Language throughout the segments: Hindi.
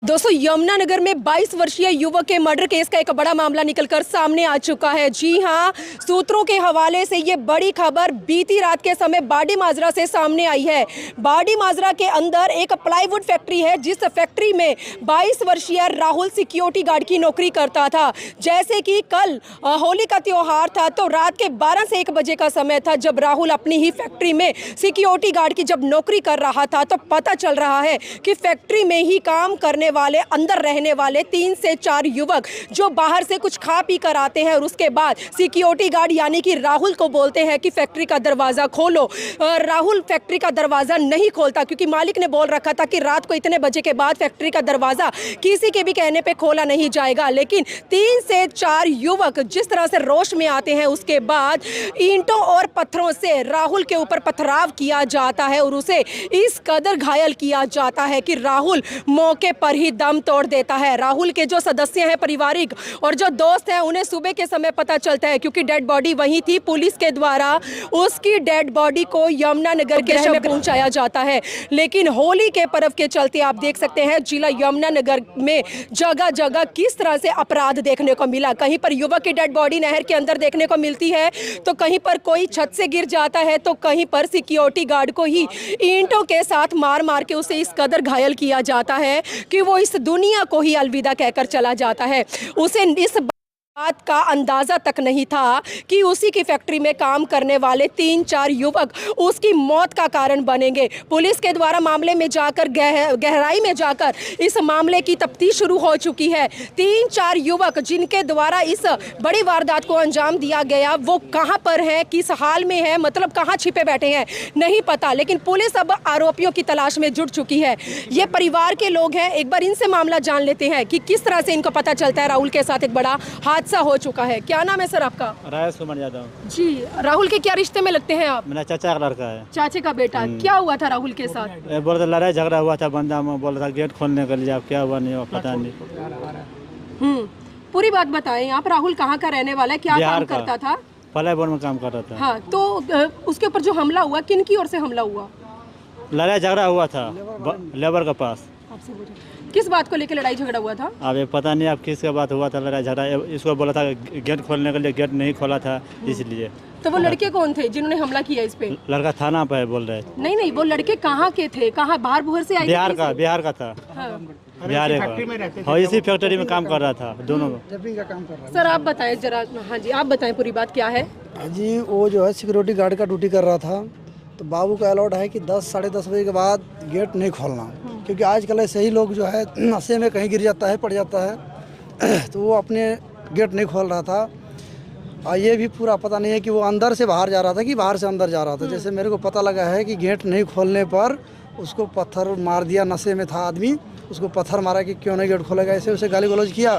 दोस्तों यमुनानगर में 22 वर्षीय युवक के मर्डर केस का एक बड़ा मामला निकलकर सामने आ चुका है। जी हां, सूत्रों के हवाले से ये बड़ी खबर बीती रात के समय बाडी माजरा से सामने आई है। बाडी माजरा के अंदर एक प्लाईवुड फैक्ट्री है, जिस फैक्ट्री में 22 वर्षीय राहुल सिक्योरिटी गार्ड की नौकरी करता था। जैसे कि कल होली का त्यौहार था, तो रात के 12 से 1 बजे का समय था जब राहुल अपनी ही फैक्ट्री में सिक्योरिटी गार्ड की जब नौकरी कर रहा था, तो पता चल रहा है कि फैक्ट्री में ही काम करने वाले, अंदर रहने वाले 3 से 4 युवक जो बाहर से कुछ खा पी कर आते हैं और उसके बाद सिक्योरिटी गार्ड यानी कि राहुल को बोलते हैं कि फैक्ट्री का दरवाज़ा खोलो। राहुल फैक्ट्री का दरवाज़ा नहीं खोलता, क्योंकि मालिक ने बोल रखा था कि रात को इतने बजे के बाद फैक्ट्री का दरवाज़ा किसी के भी कहने पे खोला नहीं जाएगा। लेकिन 3 से 4 युवक जिस तरह से रोश में आते हैं, उसके बाद ईंटों और पत्थरों से राहुल के ऊपर पथराव किया जाता है और उसे इस कदर घायल किया जाता है कि राहुल मौके पर ही दम तोड़ देता है। राहुल के जो सदस्य हैं पारिवारिक और जो दोस्त हैं, उन्हें सुबह के समय पता चलता है, क्योंकि डेड बॉडी वहीं थी। पुलिस के द्वारा उसकी डेड बॉडी को यमुनानगर के शहर में पहुंचाया जाता है। लेकिन होली के पर्व के चलते आप देख सकते हैं जिला यमुनानगर में जगह जगह किस तरह से अपराध देखने को मिला। कहीं पर युवक की डेड बॉडी नहर के अंदर देखने को मिलती है, तो कहीं पर कोई छत से गिर जाता है, तो कहीं पर सिक्योरिटी गार्ड को ही ईंटों के साथ मार मार के उसे इस कदर घायल किया जाता है कि वो इस दुनिया को ही अलविदा कहकर चला जाता है। उसे इस बात का अंदाजा तक नहीं था कि उसी की फैक्ट्री में काम करने वाले 3-4 युवक उसकी मौत का कारण बनेंगे। पुलिस के द्वारा मामले में जाकर गहराई में जाकर इस मामले की तफ्तीश शुरू हो चुकी है। 3-4 युवक जिनके द्वारा इस बड़ी वारदात को अंजाम दिया गया, वो कहां पर हैं, किस हाल में है, मतलब कहां छिपे बैठे हैं, नहीं पता। लेकिन पुलिस अब आरोपियों की तलाश में जुट चुकी है। ये परिवार के लोग हैं, एक बार इनसे मामला जान लेते हैं कि किस तरह से इनको पता चलता है राहुल के साथ एक बड़ा हादसा हो चुका है। क्या नाम है सर आपका? राजेश कुमार यादव जी, राहुल के क्या रिश्ते में लगते हैं आप? मेरा चाचा का लड़का है। चाचे का बेटा। क्या हुआ था राहुल के साथ? बोल रहा लड़ाई झगड़ा हुआ था, बंदा में बोल रहा था गेट खोलने के लिए। अब क्या हुआ नहीं हुआ पता नहीं। पूरी बात बताएं आप। राहुल कहाँ का रहने वाला है, क्या काम करता था? प्लाईवुड में काम कर रहा था। हाँ, तो उसके ऊपर जो हमला हुआ, किन की ओर से हमला हुआ? लड़ाई झगड़ा हुआ था लेबर के पास। किस बात को लेकर लड़ाई झगड़ा हुआ था? अब ये पता नहीं अब किसका बात हुआ था लड़ाई झगड़ा। इसको बोला था गेट खोलने के लिए, गेट नहीं खोला था इसलिए। तो वो लड़के कौन थे जिन्होंने हमला किया इस पे? लड़का थाना पे है बोल रहे। नहीं, वो लड़के कहाँ के थे? कहाँ बाहर बुहर से आए? बिहार का था। बिहार का, इसी फैक्ट्री में काम कर रहा था, दोनों का काम कर रहा सर आप बताएं जरा। हाँ जी, आप बताएं पूरी बात क्या है। जी, वो जो है सिक्योरिटी गार्ड का ड्यूटी कर रहा था, तो बाबू का अलॉट है कि 10 साढ़े 10 बजे के बाद गेट नहीं खोलना, क्योंकि आजकल ऐसे ही लोग जो है नशे में कहीं गिर जाता है, पड़ जाता है, तो वो अपने गेट नहीं खोल रहा था। और ये भी पूरा पता नहीं है कि वो अंदर से बाहर जा रहा था कि बाहर से अंदर जा रहा था। जैसे मेरे को पता लगा है कि गेट नहीं खोलने पर उसको पत्थर मार दिया, नशे में था आदमी, उसको पत्थर मारा कि क्यों नहीं गेट खोलेगा, ऐसे उसे गाली गलौज किया,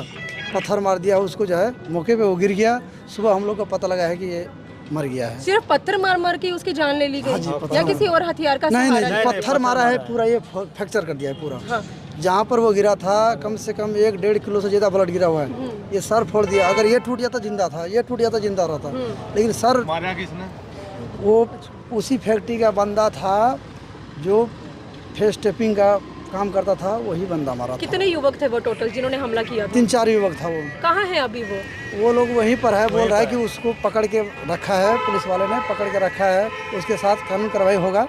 पत्थर मार दिया उसको, जो है मौके पे वो गिर गया। सुबह हम लोग को पता लगा है कि ये मर गया है। सिर्फ पत्थर मार के उसकी जान ले ली गई या किसी और हथियार का? नहीं, पत्थर मारा है पूरा, ये फ्रैक्चर कर दिया है पूरा। हाँ। जहाँ पर वो गिरा था कम से कम 1-1.5 किलो से ज़्यादा ब्लड गिरा हुआ है। ये सर फोड़ दिया, अगर ये टूट जाता जिंदा था, ये टूट जाता जिंदा रहता। लेकिन सर मारा किसने? वो उसी फैक्ट्री का बंदा था जो फेस टेपिंग का काम करता था, वही बंदा मारा था। कितने युवक थे वो टोटल जिन्होंने हमला किया था? 3-4 युवक था। वो कहाँ है अभी? वो लोग वहीं पर है, बोल रहा है कि उसको पकड़ के रखा है, पुलिस वाले ने पकड़ के रखा है, उसके साथ कानून कार्रवाई होगा।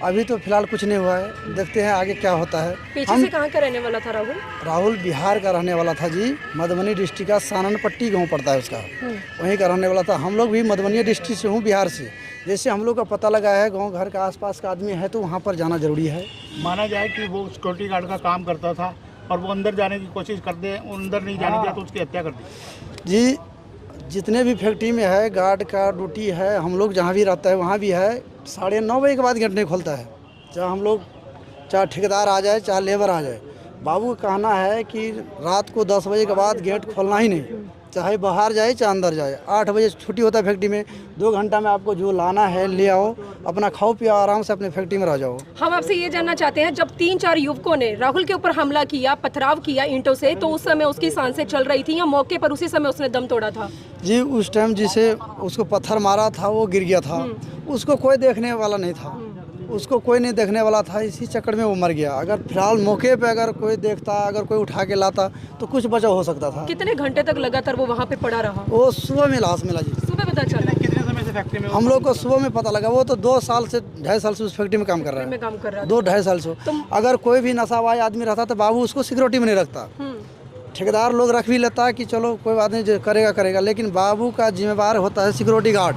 अभी तो फिलहाल कुछ नहीं हुआ है, देखते हैं आगे क्या होता है। पीछे से कहाँ का रहने वाला था राहुल? राहुल बिहार का रहने वाला था जी, मधुबनी डिस्ट्रिक्ट का साननपट्टी गांव पड़ता है उसका, वहीं का रहने वाला था। हम लोग भी मधुबनी डिस्ट्रिक्ट से हूँ, बिहार से। जैसे हम लोग का पता लगा है गांव घर के आसपास का आदमी है, तो वहाँ पर जाना जरूरी है। माना जाए कि वो सिक्योरिटी गार्ड का काम करता था और वो अंदर जाने की कोशिश करते हैं, अंदर नहीं जाने दिया तो उसकी हत्या कर दी। जी, जितने भी फैक्ट्री में है गार्ड का ड्यूटी है, हम लोग जहाँ भी रहता है वहाँ भी है, 9:30 बजे के बाद गेट नहीं खोलता है। चाहे हम लोग, चाहे ठेकेदार आ जाए, चाहे लेबर आ जाए, बाबू का कहना है कि रात को 10 बजे के बाद गेट खोलना ही नहीं, चाहे बाहर जाए चाहे अंदर जाए। 8 बजे छुट्टी होता है फैक्ट्री में, 2 घंटा में आपको जो लाना है ले आओ, अपना खाओ पियो, आराम से अपने फैक्ट्री में रह जाओ। हम आपसे ये जानना चाहते हैं, जब 3-4 युवकों ने राहुल के ऊपर हमला किया, पथराव किया ईंटों से, तो उस समय उसकी सांसें चल रही थी या मौके पर उसी समय उसने दम तोड़ा था? जी, उस टाइम जिसे उसको पत्थर मारा था वो गिर गया था, उसको कोई देखने वाला नहीं था, उसको कोई नहीं देखने वाला था, इसी चक्कर में वो मर गया। अगर फिलहाल मौके पे अगर कोई देखता, अगर कोई उठा के लाता तो कुछ बचाव हो सकता था। कितने घंटे तक लगातार वो वहाँ पे पड़ा रहा? वो सुबह में लाश मिला जी। सुबह पता चला? कितने समय से फैक्ट्री में हम लोग को सुबह में पता लगा। वो तो 2 साल से 2.5 साल से उस फैक्ट्री में काम कर रहा में है। काम कर रहा था। 2-2.5 साल से। अगर कोई भी नशाबाज आदमी रहता तो बाबू उसको सिक्योरिटी में नहीं रखता। ठेकेदार लोग रख भी लेता है कि चलो कोई बात नहीं, जो करेगा, लेकिन बाबू का जिम्मेवार होता है सिक्योरिटी गार्ड।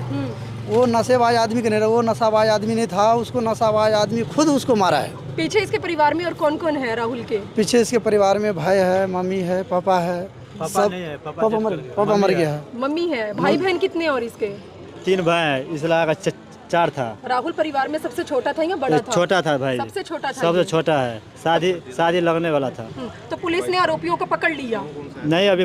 वो नशेबाज आदमी के नहीं रहा, वो नशाबाज आदमी नहीं था, उसको नशाबाज आदमी खुद उसको मारा है। पीछे इसके परिवार में और कौन कौन है राहुल के? पीछे इसके परिवार में भाई है, मम्मी है, पापा है, सब पापा मर गया है। मम्मी है, भाई बहन कितने और इसके? 3 भाई हैं, इस लाख का 4 था। राहुल परिवार में सबसे छोटा था या बड़ा था? छोटा था भाई, सबसे छोटा था। सबसे ये? छोटा है, शादी लगने वाला था। तो पुलिस ने आरोपियों को पकड़ लिया? नहीं, अभी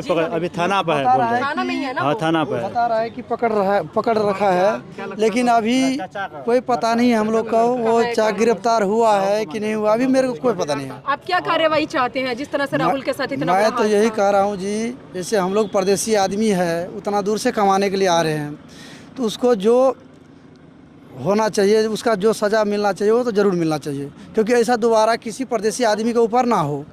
थाना पर है, बोल रहे हैं। थाना में ही है ना? हाँ, थाना पर है। बता रहा है कि पकड़ रखा है, लेकिन अभी कोई पता नहीं है हम लोग को वो गिरफ्तार हुआ है कि नहीं हुआ, अभी मेरे को कोई पता नहीं है। आप क्या कार्रवाई चाहते हैं जिस तरह से राहुल के साथ इतना मैं बड़ा तो यही हादसा? कह रहा हूँ जी, जैसे हम लोग परदेसी आदमी है, उतना दूर से कमाने के लिए आ रहे हैं, तो उसको जो होना चाहिए, उसका जो सज़ा मिलना चाहिए वो तो ज़रूर मिलना चाहिए, क्योंकि ऐसा दोबारा किसी परदेसी आदमी के ऊपर ना हो।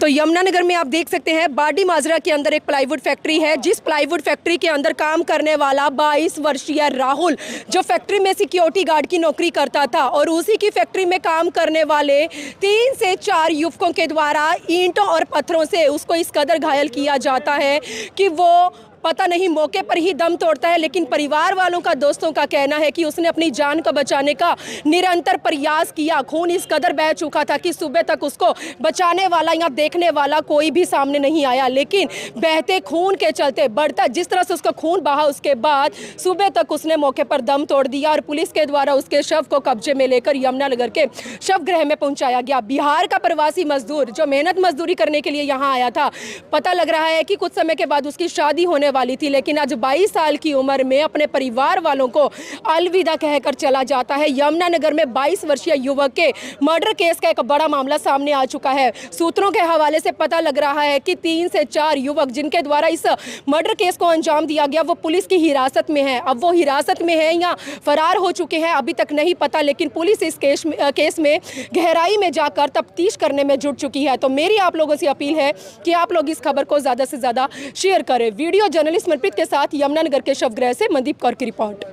तो यमुनानगर में आप देख सकते हैं बाडी माजरा के अंदर एक प्लाईवुड फैक्ट्री है, जिस प्लाईवुड फैक्ट्री के अंदर काम करने वाला 22 वर्षीय राहुल जो फैक्ट्री में सिक्योरिटी गार्ड की नौकरी करता था, और उसी की फैक्ट्री में काम करने वाले 3 से 4 युवकों के द्वारा ईंटों और पत्थरों से उसको इस कदर घायल किया जाता है कि वो पता नहीं मौके पर ही दम तोड़ता है। लेकिन परिवार वालों का, दोस्तों का कहना है कि उसने अपनी जान को बचाने का निरंतर प्रयास किया। खून इस कदर बह चुका था कि सुबह तक उसको बचाने वाला या देखने वाला कोई भी सामने नहीं आया, लेकिन बहते खून के चलते, बढ़ता जिस तरह से उसका खून बहा, उसके बाद सुबह तक उसने मौके पर दम तोड़ दिया और पुलिस के द्वारा उसके शव को कब्जे में लेकर यमुनानगर के शवगृह में पहुंचाया गया। बिहार का प्रवासी मजदूर जो मेहनत मजदूरी करने के लिए यहाँ आया था, पता लग रहा है कि कुछ समय के बाद उसकी शादी होने वाली थी, लेकिन आज 22 साल की उम्र में अपने परिवार वालों को अलविदा कहकर चला जाता है। यमुनानगर में 22 वर्षीय युवक के मर्डर केस का एक बड़ा मामला सामने आ चुका है। सूत्रों के हवाले से पता लग रहा है कि 3 से 4 युवक जिनके द्वारा इस मर्डर केस को अंजाम दिया गया वो पुलिस की हिरासत में है। अब वो हिरासत में है या फरार हो चुके हैं अभी तक नहीं पता, लेकिन पुलिस इस केस में गहराई में जाकर तफ्तीश करने में जुट चुकी है। तो मेरी आप लोगों से अपील है कि आप लोग इस खबर को ज़्यादा से ज़्यादा शेयर करें। वीडियो जर्नलिस्ट मनप्रीत के साथ यमुनानगर के शवगृह से मनदीप कौर की रिपोर्ट।